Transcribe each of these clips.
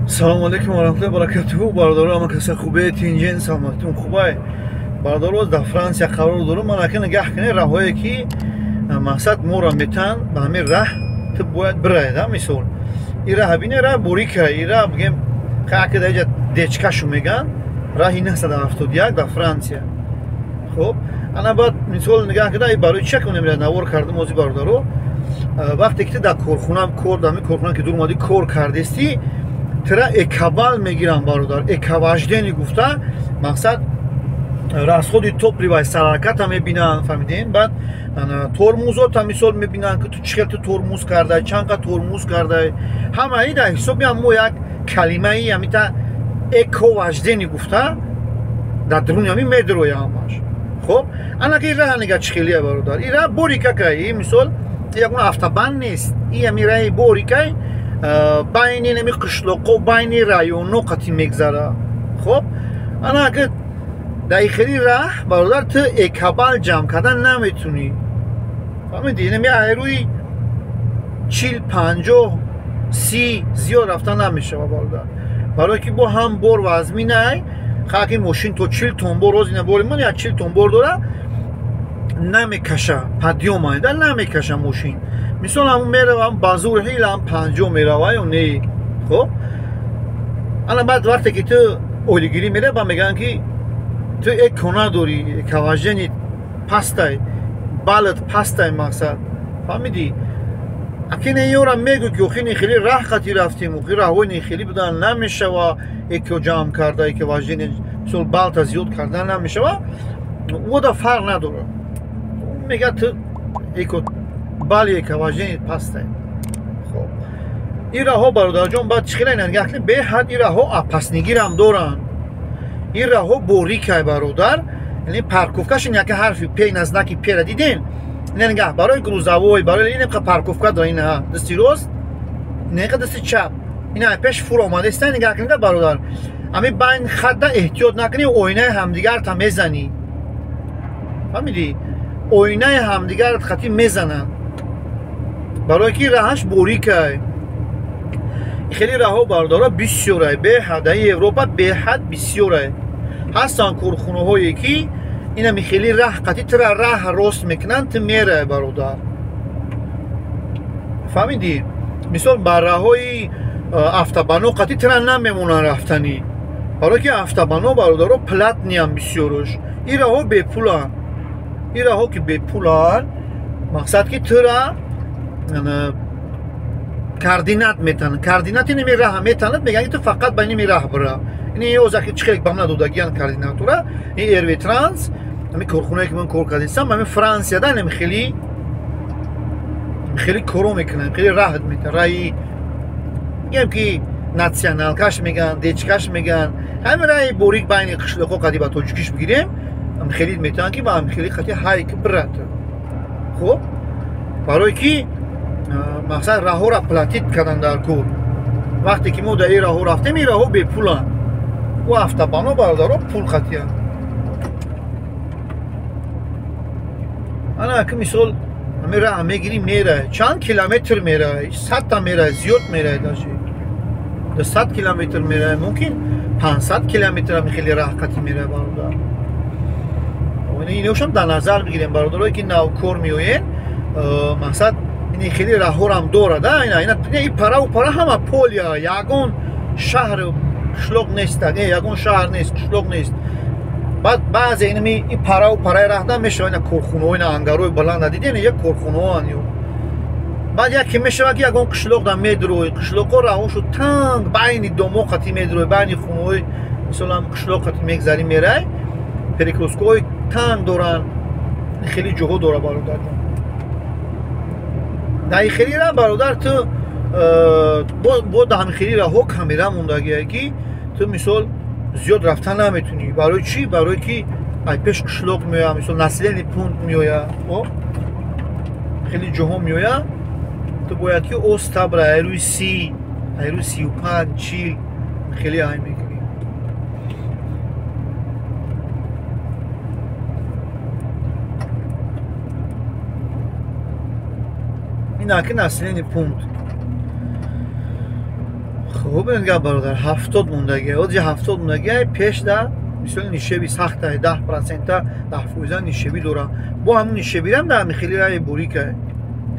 Салому алейкум ва раҳматуллоҳи ва баракатуҳу. Бародаро ҳама каси хубе тинҷен саломатитон хубай. Бародаро дар Франсия қарор дорам. Ман ака нигоҳ кунед раҳое ки мақсад моро метан ба ҳамин раҳ ту бояд бирай да мисол. Ин раҳ бинед раҳ борика, ин раҳ бигем қаъка даҷа дечкашу меган. Раҳи 971 дар Франсия. Хуб, ана баъд мисол нигоҳ кунед барои чӣ кунем навор кардам ози бародаро. Вақте ки ту дар корхона кор дар ҳамин корхона ки дур омадӣ кор кардести тира экабал мегирам бародар, экаваждени гуфта мақсад расходи топливаи сарҳараката мебинанд, фаҳмидин? Баъд тормузота мисол мебинанд ки ту чӣ хел ту тормуз кардай, чанд қа тормуз кардай, ҳамаи дар ҳисоби мо як калимаи ҳамита эковаждени гуфта дар дуруни ҳамин медироя ҳамаш. Хуб, ана ки раҳ нига чӣ хелия бародар, ин раҳ борикакай, мисол ягон автобан нест, ин ҳамин раҳи борикай байни нами қишлоқо байни районо қати мегзара. Хуб, ана агар дар ихили раҳ бародар ту экабал ҷамъ кардан наметунӣ, фаҳмидӣ? Нами айрӯи 40, 50, 30 зиёд рафта намешава бародар, барое ки бо ҳам бор вазминай хаки мошин то 40 тонн бор розина бори ман як 40 тонн бор дора намекаша, падём айда намекаша мошин. Мисол ҳамун меравам ба зур ҳил ҳам 50 мерава ё не. Хуб, ана баъд вақте ки ту оилигирӣ меравӣ ба мегӯянд ки ту экона дорӣ, экаваждени пастай, балат пастай мақсад, фаҳмидӣ? акин ёра мегӯ ки охи нехели раҳ қати рафтем, охи раҳҳои нехели будан намешава эко ҷамъ карда, экаваждени мисол балта зиёд кардан намешава, вода фарқ надорад. Мега ту эко бали экаваждени пастай. Хуб, ин раҳҳо бародарҷон баъд чӣ хеле нигоҳ кунед, беҳад ин раҳҳо апаснигирам доранд. Ин раҳҳо борикай бародар, яъне парковкашон яка ҳарфи пе назнаки пера дидем. Ин нигоҳ барои грузовой, барои ин парковка дора, ин дасти рост, ин дасти чап. Ин пеш фур омадеста, нигоҳ кунед бародар. Ҳамин байн хатта эҳтиёт накунӣ оинаи ҳамдигарта мезанӣ. фаҳмидӣ? Оинаи ҳамдигарат хати мезананд. барое ки раҳаш борикай. хеле раҳҳо бародаро бисёрай, беҳад дар Европа беҳад бисёрай. ҳастанд корхонаҳое ки инами хеле раҳ қати тура раҳ рост мекунанд, ту мерай бародар. фаҳмидӣ? мисол ба раҳҳои автобано қати тура намемонанд рафтанӣ, барое ки автобано бародаро платниам бисёраш. ин раҳҳо бепуланд. ин раҳҳо ки бепуланд мақсад ки тура координат метанад. Координати ними раҳ метанад, мегӯянд ки ту фақат ба ними раҳ бира. ин оза ки чӣ хеле ба ман додагиянд координатора. ин Эрви Транс, ҳамин корхонае ки ман кор кардистам, ҳамин Франсияда нами хеле коро мекунанд, хеле раҳ метанад. раҳи мегӯям ки натсионалкаш мегӯянд, дечкаш мегӯянд, ҳамин раҳи борик байни қишлоқҳо қади ба тоҷикиш бигирем, хеле метавонанд ки ба хеле қати ҳайк бирад. хуб, барое ки мақсад раҳҳоро платит кардан дар кор. вақте ки мо дар ин раҳҳо рафтем, ин раҳҳо бепуланд. ва автобано бародаро пул қатиянд. ана ки мисол ҳамин раҳ мегирӣ мерай, чанд километр мерай, 100 та мерай, зиёд мерай, даже 200 километр мерай, мумкин 500 километр ҳам хеле раҳ қати мерай бародар. иношам дар назар бигирем бародарое ки навкор меоянд, мақсад ин хеле раҳҳорам дорад. ин параву пара ҳама полия, ягон шаҳр қишлоқ нест, ягон шаҳр нест, қишлоқ нест. баъд баъзе ин параву параи раҳда мешава, ин корхонаҳои ангарои баланда дидем, як корхонаҳоанд ё. баъд яке мешава ки ягон қишлоқ дар медирои, қишлоқҳо раҳошу танг байни домо қати медирои, байни хонаҳои мисолам қишлоқ қати мегзарӣ мерай, перекросткаҳои танг доранд. хеле ҷоҳо дора бародар. дар хеле раҳ бародар ту бо дар ҳамин хеле раҳҳо камера мондагия ки ту мисол зиёд рафтан наметунӣ. барои чӣ? барое ки ай пеш қишлоқ меоя, мисол населени пункт меоя, хеле ҷоҳо меоя, ту бояд ки оста бира айрӯи 30, айрӯи 35, 40 хеле ай мекунӣ. ин аки населени пункт. خوب نگاه برادر 70 موندگی اوج 70 موندگی پیش دا مثلا نیشبی سخته 10% 10% نیشبی داره با همون نیشبی هم در خیلی رای بوری که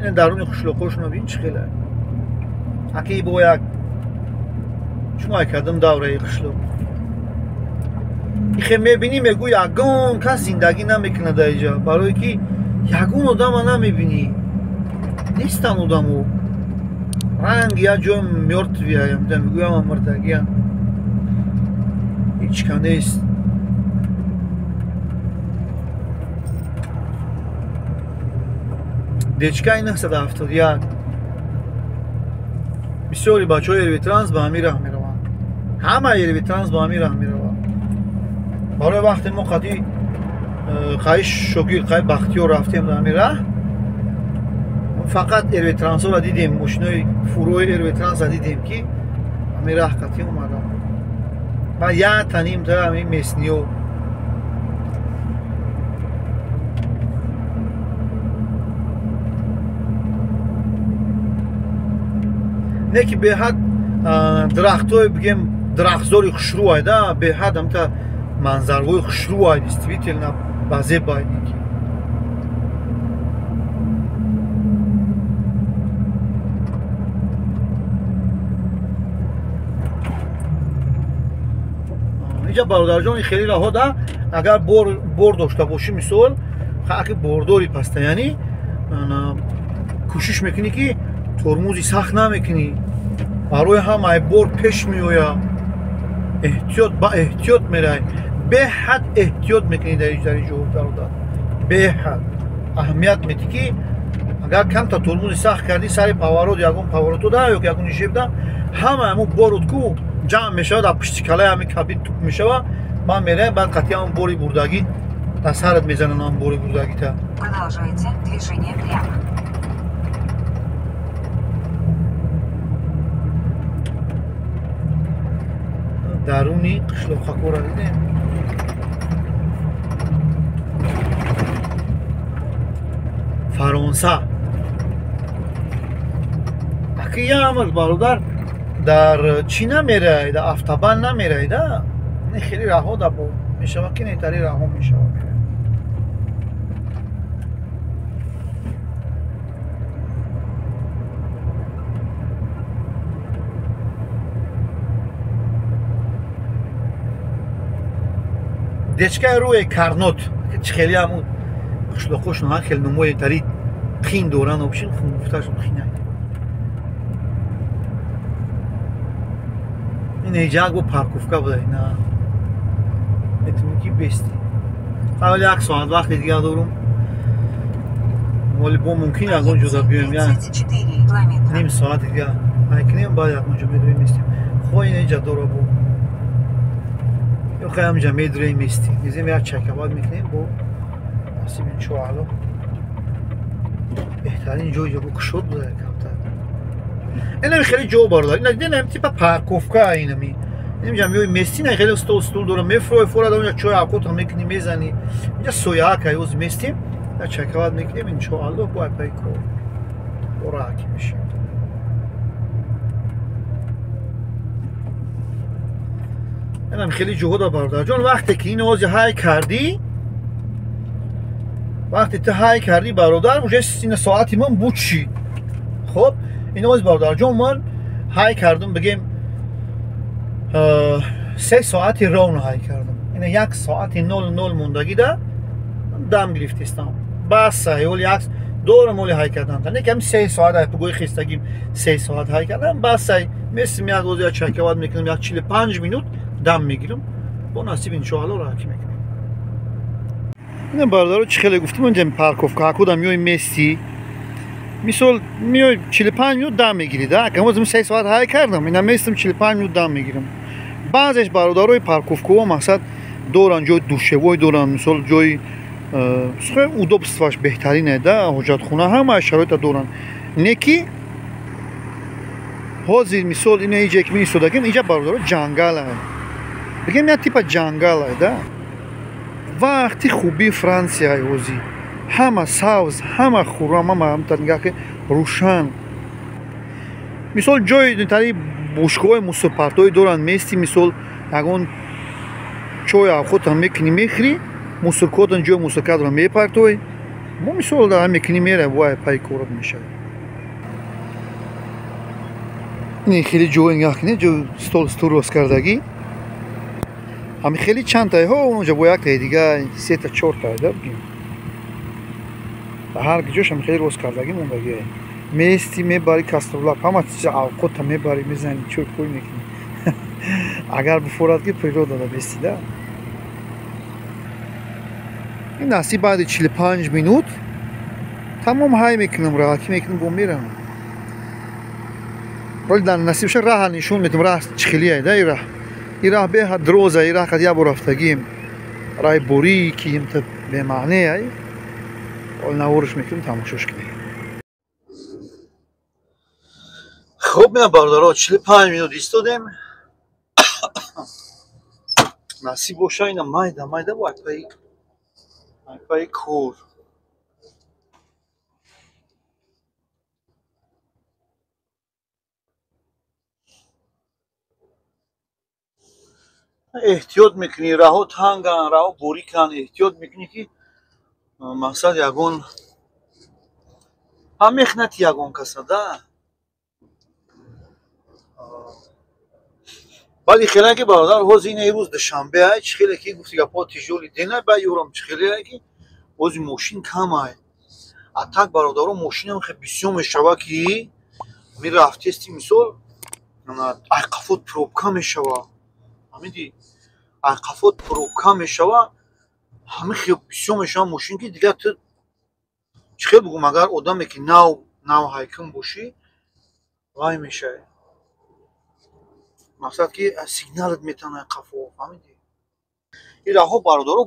این درون خشلوقش نبین چه خیلی اکی با یک شما کدام دوره خشلو این میبینی میگو یگون کس زندگی نمیکنه در اینجا برای که یگون آدم نمیبینی نیستن آدمو رنگ یا جو مرتوی هایم تا میگویم هم مردگی هم هیچ که نیست دیچکه این 971 بسیاری بچه های ایروی ترانس با همی راه میروان همه ایروی ترانس با همی راه میروان برای وقتی ما قدی خواهیش شکیل قیب بختی و رفتیم در همی راه فقط ایروی ترانس را دیدیم ماشینای فروی ایروی ترانس را دیدیم که همی راه قطعی اومدن و یه تنیم در همی میسنیو نه که به حد درختای بگیم درختزاری خشرو هایده به حد هم تا منظروی خشرو هایده استویتل نه بازه بایدی که اینجا برادر جان خیلی راه ده اگر بور داشته باشی مثال خاک برداری پسته یعنی کوشش میکنی که ترموزی سخت نمیکنی برای همه بور پیش میویا احتیاط با احتیاط میره به حد احتیاط میکنی در اینجا جواب برادر به حد اهمیت میدی که اگر کم تا ترموزی سخت کردی سر پاورود یکون پاورودو ده یا یکون نشیب ده همه بورود کو جمع میشه در پشت کلای همین کابین توپ میشه و من میره بعد قطعی هم بوری بردگی در سرت میزنن هم بوری بردگی تا Продолжайте движение прямо. درونی قشلو خاکو را دیدیم فرانسه اکی یه عمل برادر در چی نمیره در افتابان نمیره ده خیلی راه ها ده بود میشه که نیتری راه ها میشه دیچکه روی کارنوت که خیلی همون خشلوخوش نه خیلی نموی تری خین دوران آبشین خون مفتاش خینه این ایجاگ با پارکوفکا بوده نه میتونی که بیستی حالی یک ساعت وقت دیگه دارم ولی با ممکن یکون جدا بیایم یعنی نیم ساعت دیگه کنیم باید یکون جدا میدویم میستیم خواه این ایجا داره بود یا خیلی همجا میدویم میستیم میزیم یک چکباد میکنیم با نصیب این چوالو بهترین جوی جو کشود بوده کمتر این خیلی جو باردار این دیدن تیپ پارکوفکا اینمی اینجا میوی میستی نه خیلی استول داره میفروی فورا اونجا چوی آکوت هم میکنی میزنی اینجا سویا که یوز میستیم یا چکباد میکنیم این چوالو با پیکو براکی میشه اینم خیلی جهود باردار جان وقتی که این آواز های کردی وقتی تو های کردی برادر موجه این ساعتی من بود چی خب این آواز برادر جان من های کردم بگیم 3 ساعتی رون های کردم این 1 ساعتی 00 موندگی ده دم گرفتیستم بس سهیول یک دور مولی های کردم تا نکم 3 ساعت های پگوی خیستگیم 3 ساعت های کردم بس سهی مثل یک روز یا چکواد میکنم یک 45 منوت دم میگیرم با نصیب این شوالا را حکی میکنم این باردارو چی خیلی گفتم اونجا پارکوفکا کودم میوی میستی مثال میوی 45 منوت دم میگیری ده که همون 3 ساعت های کردم اینا میستم 45 منوت دم میگیرم بعضش بارداروی پارکوفکا و مقصد دوران جای دوشوی دوران مثال جای خیلی удобствоش بهترینه ده حجت خونه همه شرایط دوران نکی حاضر مثال اینه ایجا که می سودگیم اینجا باردارو جنگل بگیم یه تیپ جنگل ده وقتی خوبی فرانسیه اوزی همه ساوز همه خورم همه همتا نگاه که روشن مثال جای تاری бушкоҳои мусопартои доранд мести мисол ягон чой авхотам мекунӣ мехӯрӣ мусоркотан ҷои мусоркатро мепартоӣ мо мисол дар мекунӣ мера вай пай корот мешавад ин хеле ҷой нигоҳ кунед ҷои стол рост-кардагӣ ҳами хеле чандтае ҳо онҷа бо яктае дигар сета чортае да бигем ҳар ҷош ҳами хеле рост-кардагӣ мондагие мести мебари каструла ҳама чиза авқотта мебари мезани чой пой мекунӣ агар буфорадги природа да мести да ин наси баъди 45 минут тамом ҳай мекунам раҳакӣ мекунам бо мерам вале дар насиб боша раҳа нишон медиҳам раҳ чӣ хелие да ин раҳ беҳад дроза ин раҳ як бор рафтагим раҳи борики имта бемаънеай ҳол навориш мекунам тамошош кунем хуб меам бардоро 45 минут истодем насиб боша ина майда айпаи кор эҳтиёт мекунӣ раҳо танган раҳо борикан эҳтиёт мекунӣ ки мақсад ягон мехнати ягон каса да баъди хеле ки бародар ҳозир ина ирӯз душанбеай чӣ хеле ки гуфти гапҳо тиҷоли денай ба ёрам чӣ хелее ки бози мошин камай а так бародаро мошинам хе бисёр мешава ки ми рафтести мисол айқафот пробка мешава ҳамиди айқафот пробка мешава ҳами хел бисёр мешава мошин ки дигар ту чӣ хел бигӯм агар одаме ки нав ҳайкум бошӣ вай мешавӣ мақсад ки сигналат метана айқафо фаҳмидӣ ин раҳҳо бародаро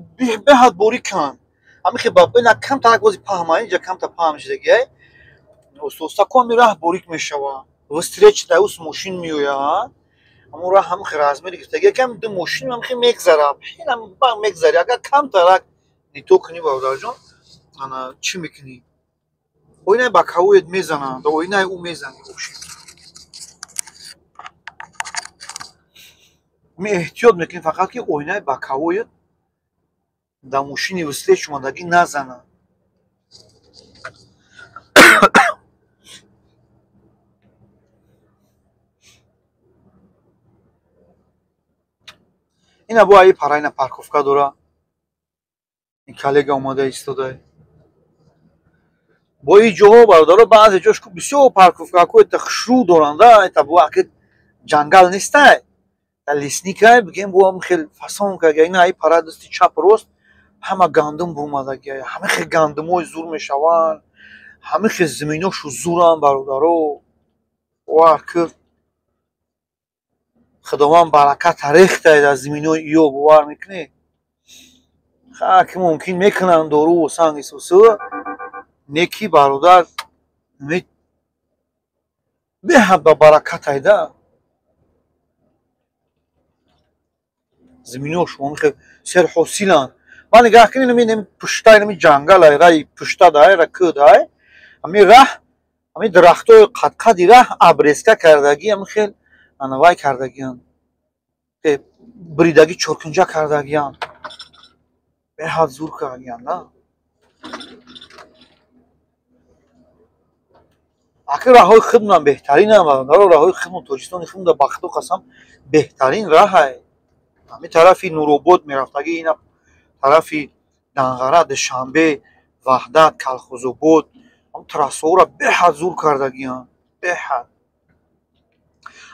беҳад борикан ҳами хел бина камтарак бози паҳмай инҷа камта паҳм шудагиай остостакон ми раҳ борик мешава встреч даус мошин меояд ҳамон раҳ ҳами хел размери гирифтаги якам ду мошин ҳами хел мегзара мегзари агар камтарак нито кунӣ бародарҷон ана чӣ мекунӣ оинаи бакавоят мезананд оинаи ӯ мезанӣ ми эҳтиёт мекунӣ фақат ки оинаи бакавоят дар мошини вслеч омадагӣ назанад ина бо аи парайна парковка дора ин коллега омада истода бо ин ҷоҳо бародаро баъзе ҷош бисёр парковкаҳои хушрӯ доранд ета бо аки ҷангал нестай лесникай бигем бо хел фасон кага ина аи пара дасти чап рост ҳама гандум бурмадагия ҳама хел гандумҳои зур мешаванд ҳама хел заминошу зуранд бародаро вар кӯ худованд баракат рехтаи дар заминои иё бовар мекунӣ ки мумкин мекунанд дору санги сусу неки бародар беҳад ба баракатай да заминошу хел серҳосиланд ман нигаҳ кунӣ нами пушта нами ҷангалай раи пушта дай ра кӯ дай ҳами раҳ ҳами дарахтои қад-қади раҳ абрезка кардагӣ ҳами хел анавай кардагиянд бридагӣ чоркунҷа кардагиянд беҳад зур кардагиянд аки раҳҳои худман беҳтаринам раҳҳои худман тоҷистони худман ба худо қасам беҳтарин раҳай ҳами тарафи нуробод мерафтагӣ ина тарафи данғара душанбе ваҳдат калхозобод трассаҳоро беҳад зур кардагиянд беҳад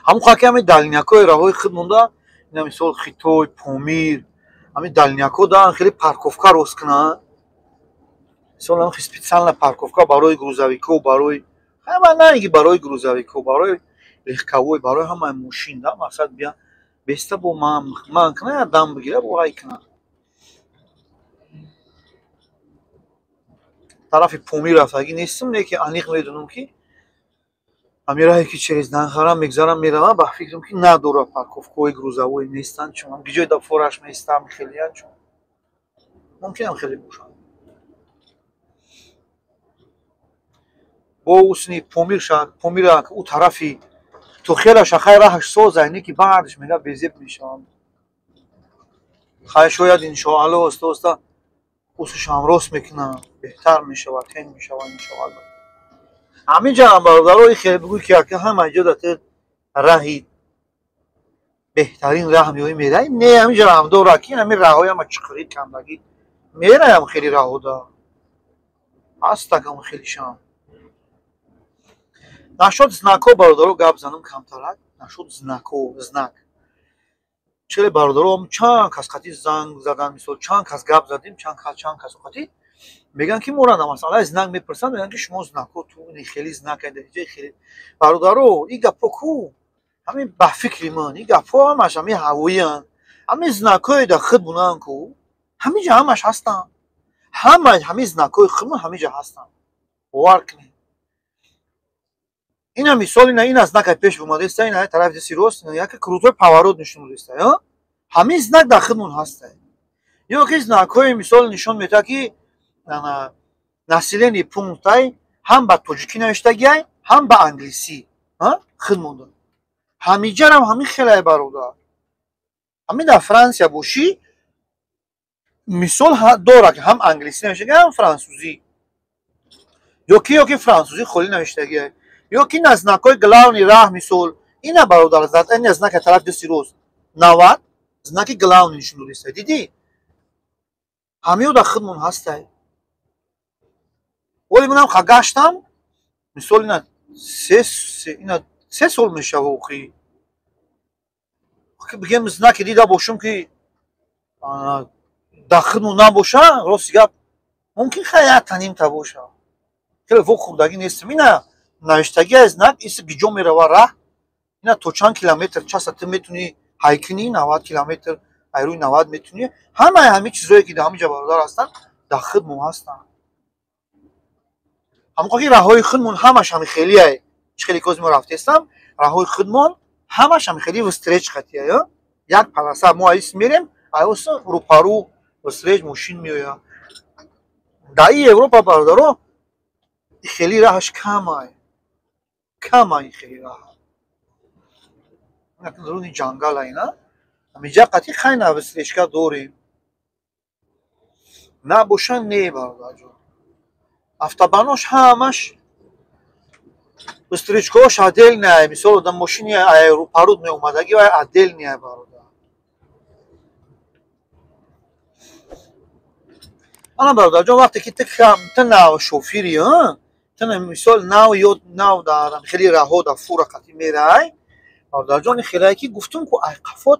ҳамон қадр ки ҳами далинякои раҳҳои худ монда ина мисол хитой помир ҳами далинякҳо даранд хеле парковка рост кунанд мисол ҳам специальна парковка барои грузовикҳо барои ҳама на инки барои грузовикҳо барои легковой барои ҳамаи мошин да мақсад бия беста бо ман кунад дам бигира бо ай кунад тарафи помир рафтагӣ нестам леки аниқ медонам ки ҳами раҳе ки через данғара мегзарам меравам ба фикрам ки надора парковкаҳои грузовой нестанд чун ҳам гиҷои да фораш меистам хелея чун мумкинам хеле бошад бо усни помир ӯ тарафи تو خیلی شخای راهش سوزه اینی که بعدش میگه بیزیب میشم خواهی شاید انشاءالله استا اوسش هم راست میکنم بهتر میشه و تین میشه و انشاءالله همین جا هم برادرای خیلی بگوی که همه جا داته راهی بهترین راه میوی میره نه همین جا هم دو راکی همین راه های همه چقدر کم بگی میره هم خیلی راه دا هستا که هم خیلی شام نشد زناکو برادرو گاب زنم کمترک نشد زنک چلی برادرو هم چند کس خطی زنگ زدن مثل چند کس گاب زدیم چند کس خطی میگن که مورد مثلا زنگ میپرسن میگن که شما زنکو تو خیلی زنک درجه خیلی برادرو این گپا کو همین به فکری من این گپا همش همین هواییان همین زنکای در خودمونن کو همین جا همش هستن همین زنکای خودمون همین جا هستن باور کنید این هم مثال اینه این از زنک پیش اومده است این طرف دستی راست یک کروتور پاورود نشون میده است همین زنک در خودمون هسته یا که زنکای مثال نشون میده که نسلینی پونتای هم به توجیکی نوشتگی هم به انگلیسی خودمون همینجا هم همین خیلی برادر همین در فرانسیا باشی مثال داره که هم انگلیسی نوشتگی هم فرانسوزی یا که فرانسوزی خالی نوشتگی یا که نزنکای گلاونی راه مثال اینه برادر زد این نزنک طرف دستی روز 90 زنک گلاونی نشون دوسته دیدی همین در خودمون هسته ولی منم خگشتم مثال اینا 3 سال میشه واقعی که بگم زنک دیده باشم که در خودمون نباشه راست گپ ممکن خیلی تنیم تا باشه خیلی فوق خوردگی نیستم اینه نوشتگی از زنک ایست گیجو میره و راه اینا تو چند کیلومتر چست میتونی هایکنی 90 کیلومتر ایروی 90 میتونی همه چیزایی که در همینجا برادر هستن در خودمون هستن همون که راههای خودمون همش هم خیلیه خیلی کوز ما رفتم راههای خودمون همش هم خیلی استرچ خطیه یک پلاسه ما ایست میریم ایوس رو پارو استرچ ماشین میویا در این اروپا برادرو خیلی راهش کمه خیلی راه درونی جنگل اینا همینجا قطعی خیلی استرچکا داریم نه باشن نه برادر جون افتابانوش همش استرچکاش عدل نه مثال آدم ماشینی رو پارود می اومدگی و عدل نه برادر انا برادر جان وقتی که تو ناو شوفیری تو مثال ناو دارم خیلی راه در فور قطعی میره برادر جان خیلی که گفتم که قفات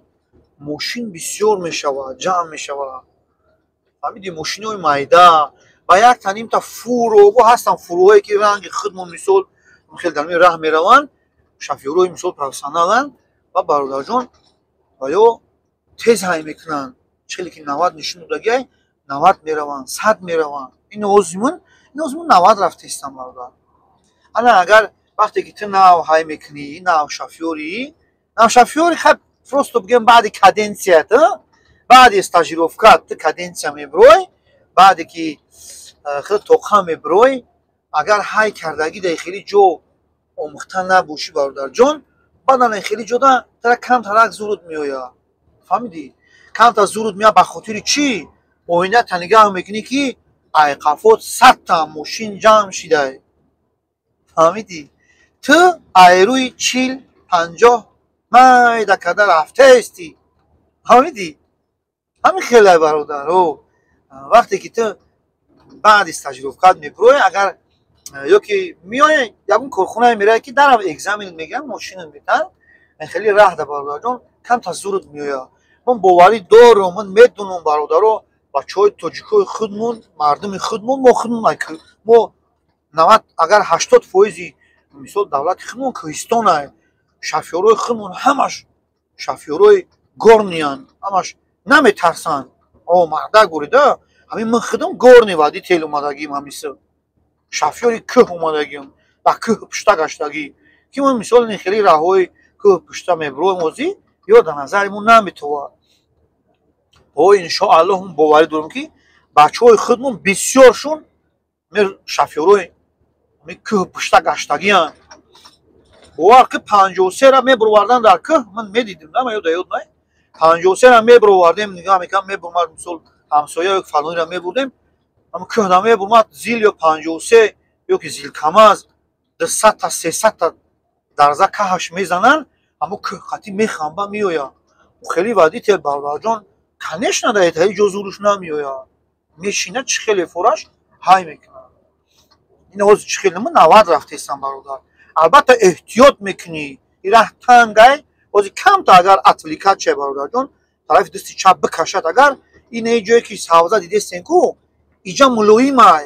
ماشین بسیار میشود جمع میشود فهمیدی ماشینای مایده با یک تنیم تا فورو با هستن فروهایی که رنگ خودمون مثال خیلی در این راه میرون شافیروی مثال پروفسیونالن و برادر جان آیا تیز های میکنن چلی که 90 نشون دادگی 90 میرون 100 میرون این آزمون 90 رفته استم برادر انا اگر وقتی که تو ناو های میکنی ناو شافیوری خب فرستو بگم بعد کادنسیت بعد استاژیروفکات کادنسیا میبروی بعد که خیلی توقع میبروی اگر های کردگی در خیلی جو امخته نباشی برادر جان بعد خیلی جدا ترا کم ترک زورت میویا فهمیدی کم تا زورت میاد به خاطر چی اوینه تنگاه میکنی که ای قفوت 100 تا ماشین جمع شده فهمیدی تو ایروی 40 50 مای دکده رفته استی فهمیدی همین خیلی برادر وقتی که تو بعد استاژیروفکات میبروی اگر یا که میای یکون کارخونه میره که در اگزامین میگن ماشین میتن خیلی راه ده برادر جان کم تا زورت میویا من باوری دارم من میدونم برادرو بچهای تاجیکای خودمون مردم خودمون ما 90 اگر 80% مثال دولت خودمون کوهستانه شافیورای خودمون همش شافیورای گورنیان همش نمیترسن مرده گوریده همین من خودم گورنی وادی تیل اومدگیم همیشه شافیوری که اومدگیم و که پشتا گشتگی که من مثال خیلی راههای که پشتا میبروی موزی یا در نظرمون نمیتوه انشاءالله هم باوری دارم که بچه های خودمون بسیارشون شافیوری که پشتا گشتگی هن бовар ки 53 ра мебурвардан дар кӯҳ ман медидим нама ёда ёд най 53 ра мебурвардем нигоҳ мекардам мебурмад мисол ҳамсоя ё фалонира мебурдем ам кӯҳна мебурмад зил ё 53 ё ки зилкамаз 200 та 300 та дарза каҳаш мезананд аммо кӯҳ қатӣ мехамба меояд хеле водител бародарҷон конечно да это ҳеҷ ҷо зурш намеояд мешинад чӣ хеле фораш ҳай мекунад ин ҳозир чӣ хеле ман 90 рафтесам бародар албатта эҳтиёт мекунӣ ираҳ тангай ҳозир камта агар отвлекачия бародарҷон тарафи дасти чап бикашад агар ин ҳеҷ ҷое ки савза дидестем ку иҷа мулоимай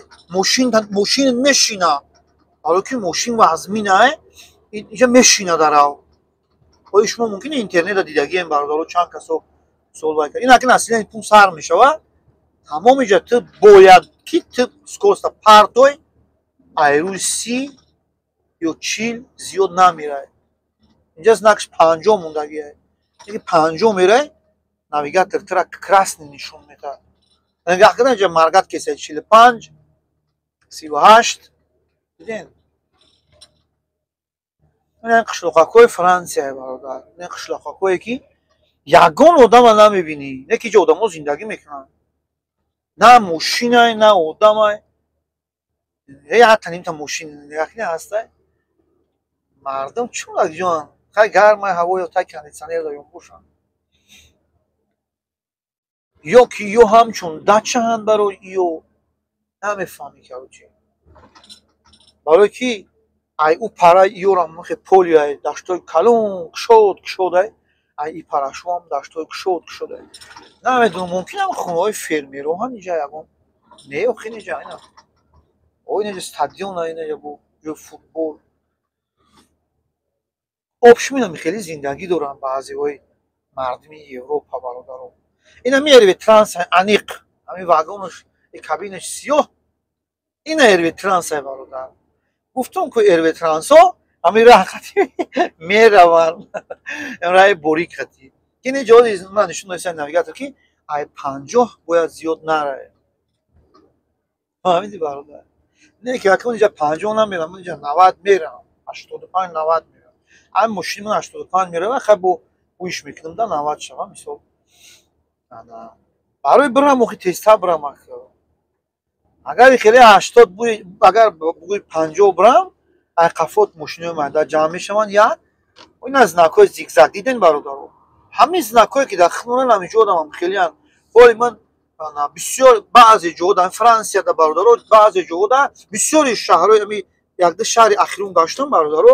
мошин мешина ҳало ки мошин вазминай иҷа мешина дарав ои шумо мумкина интернета дидагием бародаро чанд касо суол кар ин акин аслан пул сар мешава тамоми ҷа ту бояд ки ту скороста партой айрӯи 30 ё 40 зиёд намерай инҷа знакш 50 мондагиай ки 50 мерай навигатор тра красный нишон метад нигоҳ кунед ҷа маргат кеса 45 38 диден ин қишлоқакҳои Франсия бародар ин қишлоқакҳое ки ягон одама намебинӣ не ки ҷо одамо зиндагӣ мекунанд на мошинай на одамай ҳатанимта мошин нигоҳкунед ҳастай мардум чунак ҷон хай гармай ҳаво ё тай кондитсионер доём бошанд ё ки ё ҳамчун дачаанд барои ё намефаҳмӣ карочи барое ки ай ӯ пара ёрам махе полиай даштои калон кушодай ай и парашуам даштои кушодай намедонам мумкинам хонаҳои фермероҳан иҷа ягон не охин иҷа ина о инаҷа стадиона инаҷа бо ҷои футбол обшуминам хеле зиндагӣ доранд баъзеҳои мардуми Европа бародаро ина меерви трансай аниқ ҳамин вагонаш кабинаш сиёҳ ина эрви трансай бародар гуфтум ку эрви трансо ҳамин раҳ қатӣ мераванд раҳи борик қатӣ ин ҷози ман нишон додисан навигатор ки ай 50 бояд зиёд нарай ҳамиди бародар не ки акун иҷа 50 намерам иҷа 90 мерам 85 90 мерам ҳамин мошини ман 85 мерава хай бо иш мекунам да 90 шава мисол барои бирам охи тезтар бирам агар хеле 80 буи агар буи 50 бирам ай қафот мошинои майда ҷамъ мешаванд як ина знакҳои зигзаг диден бародаро ҳамин знакҳое ки дар хунонан ҳамиҷодам хелеан оли ман бисёр баъзе ҷоҳо дар Франсияда бародаро баъзе ҷоҳода бисёри шаҳрҳои ами якду шаҳри ахирум гаштам бародаро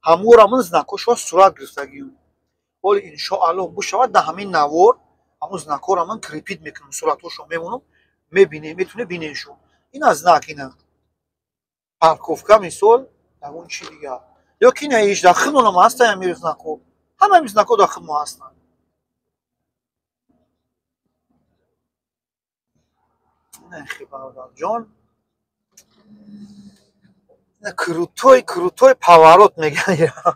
ҳамора ман знакҳошро сурат гирифтагиам оли иншоаллоҳ бушавад дар ҳамин навор ҳамун знакҳоро ман крепит мекунам суратҳошро мемонам мебинем метавонед бинед шумо ина знак ина парковка мисол ягон чи дигар ё ки ина иш дар худонам ҳастанд ҳамин знакҳо ҳамаи знакҳо дар худмо ҳастанд нахи бародарҷон крутой поворот мегӯям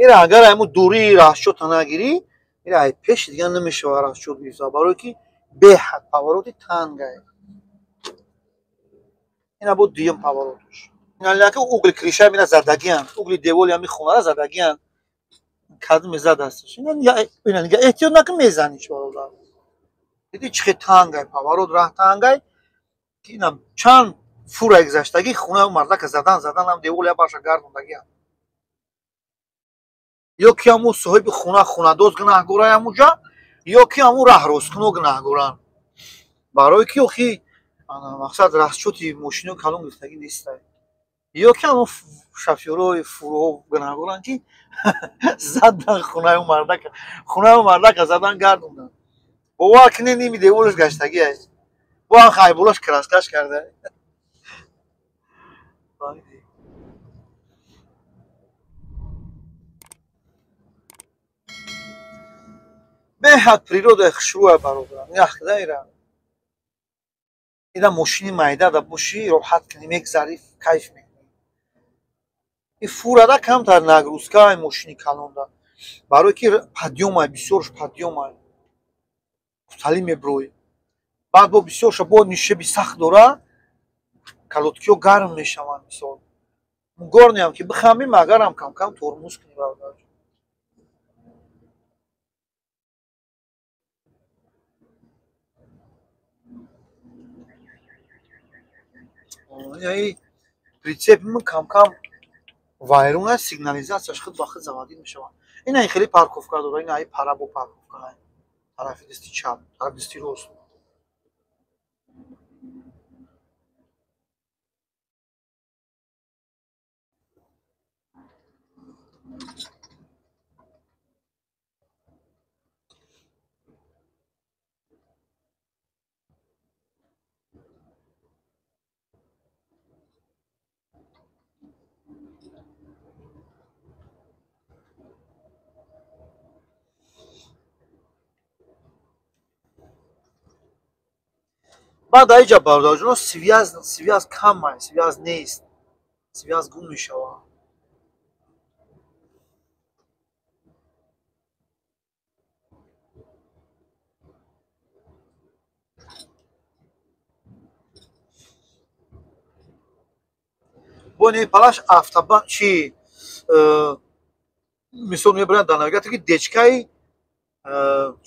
ира агар ҳамун дурии расчёта нагирӣ ира ай пеш дигар намешава расчёт гирифта барое ки беҳад повороти тангай ина бо дуюм поворотш иналаки угли кришаи мина задагианд угли деволи ҳамин хонара задагианд каду мезадастш ина нига эҳтиёт накун мезаниш бародар диди чӣ хел тангай поворот раҳ тангай ки ина чанд фура гузаштагӣ хонаи мардака задан ҳам деволи ябаша гардондагиам ё ки ҳамун соҳиби хонадоз гунаҳгорай ҳамуҷа ё ки ҳамун раҳросткуно гунаҳгоранд барое ки охи мақсад расчёти мошинои калон гирифтагӣ нестай ё ки ҳамун шофёрои фуроҳо гунаҳгоранд ки задан хонаи мардака задан гардонданд бовар кунед ними деволаш гаштагиай бо хайбулаш краскаш карда беҳад природаи хушрӯя бародар нахдаира ина мошини майдада бошӣ роҳат кунӣ мегзарӣ кайф мекунӣ и фурада камтар нагрузкаи мошини калонда барое ки подъёмай бисёрш подъёмай кӯталӣ меброӣ баъд бо бисёрша бо нишоби сахт дора калоткиҳо гарм мешаванд мисол горниам ки бихами магарам кам тормоз кунӣ бародарҷон. яи притсепи ман кам вайрон аст, сигнализатсияш худ ба худ заводӣ мешавад. ин хеле парковка дора, ин пара бо парковка тарафи дисти чап, тарафи дисти рост. баъд дар инҷа бародарҷон связ кам аст, связ нест, связ гум мешавад. бо не палаш автобан чи мисол мебаранд дар навигатор ки дечкаи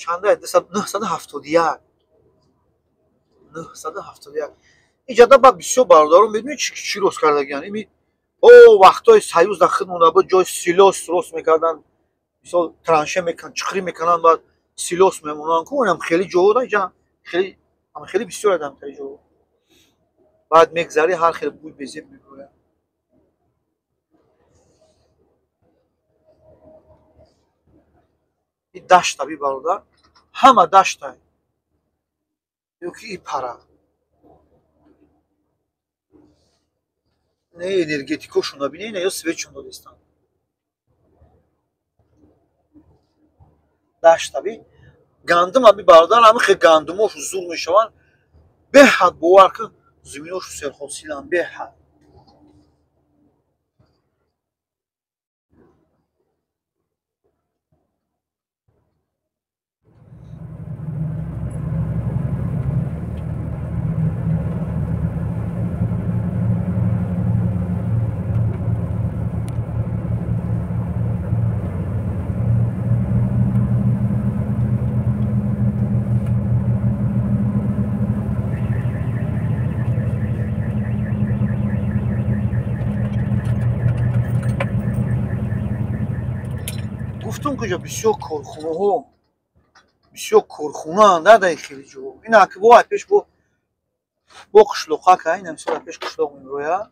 чанда 971 иҷода ба бисёр бародарон медонед чӣ рост кардагиан. ими вақтҳои союз дар худ монда буд, ҷои силос рост мекардан, мисол транше мекунанд, чуқурӣ мекунанд, баъд силос мемонанд. онам хеле ҷоҳода инҷа хеле бисёр адам тари ҷо. баъд мегзарӣ ҳар хел бӯй безеб мебояд. ин дашта би бародар, ҳама дашта ёки и пара. не энергетикошон набинед, ина ё светшон додистанд. дашта би гандум аби бародар, ҳами хел гандумошу зур мешаванд. беҳад бовар кун зиминошу серҳосиланд, беҳад. гуфтум ки ҷо бисёр корхонаанд дар ин хеле ҷо. ина ки бо пеш бо қишлоқака, ина мисол пеш қишлоқ мебояд.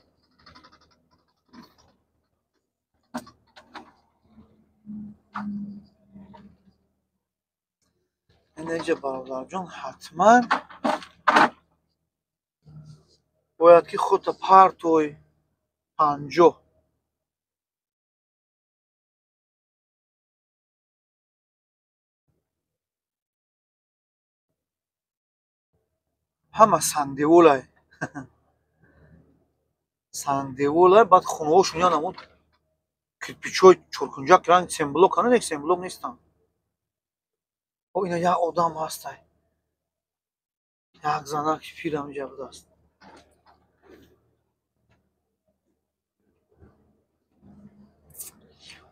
ина инҷа бародарҷон ҳатман бояд ки худта партои 50 ҳама сангдеволай сангдеволай, баъд хонаҳошон яна намуд кирпичҳои чоркунҷак ранг семблок ана, не семблок нестанд. ина як одам ҳастай, як занаки пирам инҷа будааст.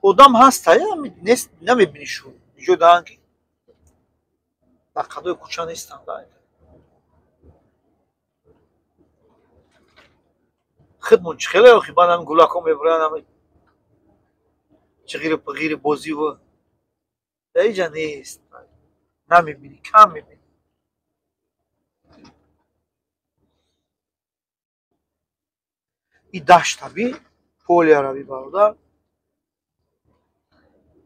одам ҳастай, намебинӣ шу иҷо даанд ки дар қадои кӯча нестанд. худмон чӣ хеле охи баъд ҳами гулакҳо мебаранд, ҳами чиғиру пиғири бозиву дар инҷа нест, намебинӣ, кам мебинӣ. и даштаби полиараби бародар,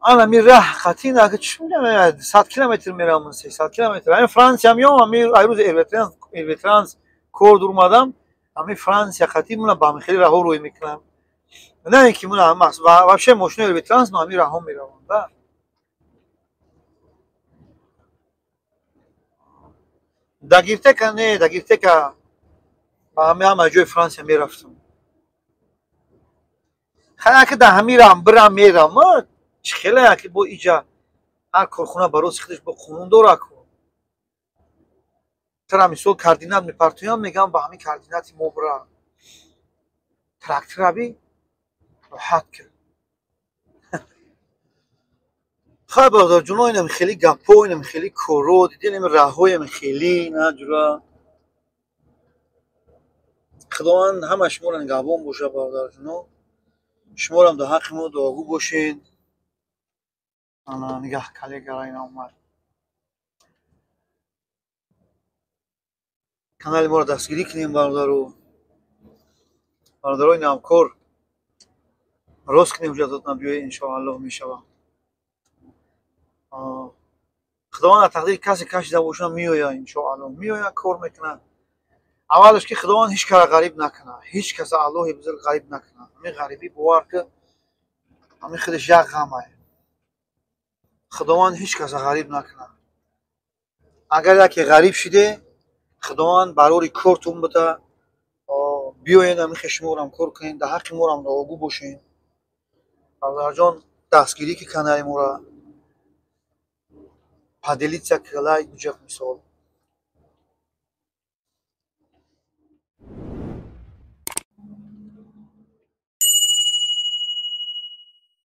анами раҳ қатъин чӣ мегӯяд 100 километр меравам, 300 километр. ҳамин Франсия меомам, ҳамин айрӯз Эрветранс кор дурмадам, ҳамин Франсия қатъин муна ба ҳамин хеле раҳо рӯй мекунам. не ин ки муна вообще мошинои Эрветранс ба ҳамин раҳо мераванд. дагиртека не, дагиртека ба ҳама ҷои Франсия мерафтам. хая ки дар ҳамин раҳ бирам мерам, чӣ хеле ки бо иҷа ҳар корхона ба рости худаш бо қонун дорад. тара мисол координат мепартоям, мегам ба ҳамин координати мо бира. трактораби راحت کرد. خب برادر جون اینم خیلی گپو اینم خیلی کورو دیدیم راهویم خیلی نه جورا خداوند همه شما نگهبان باشه برادر جون. شما هم در حق ما دعاگو باشین. انا نگاه کلی گراینا اومد کانال ما رو دستگیری کنیم برادرو برادرای نامکور راست کنیم اجازتون بیایید انشاءالله میشوه. خداوند تقدیر کسی کشیده باشه میآید انشاءالله میآید کار میکنه. اولش که خداوند هیچ کار غریب نکنه هیچ کس الله بزرگ غریب نکنه. همین غریبی باور که همین خودش یک غمه. خداوند هیچ کس غریب نکنه. اگر یکی غریب شده خداوند برای کارتون بده بیاین همین شما هم کار کنین در حق ما هم دعاگو باشین. برادر جان دستگیری که کنار ما را پدلیت کلای گوجه مثال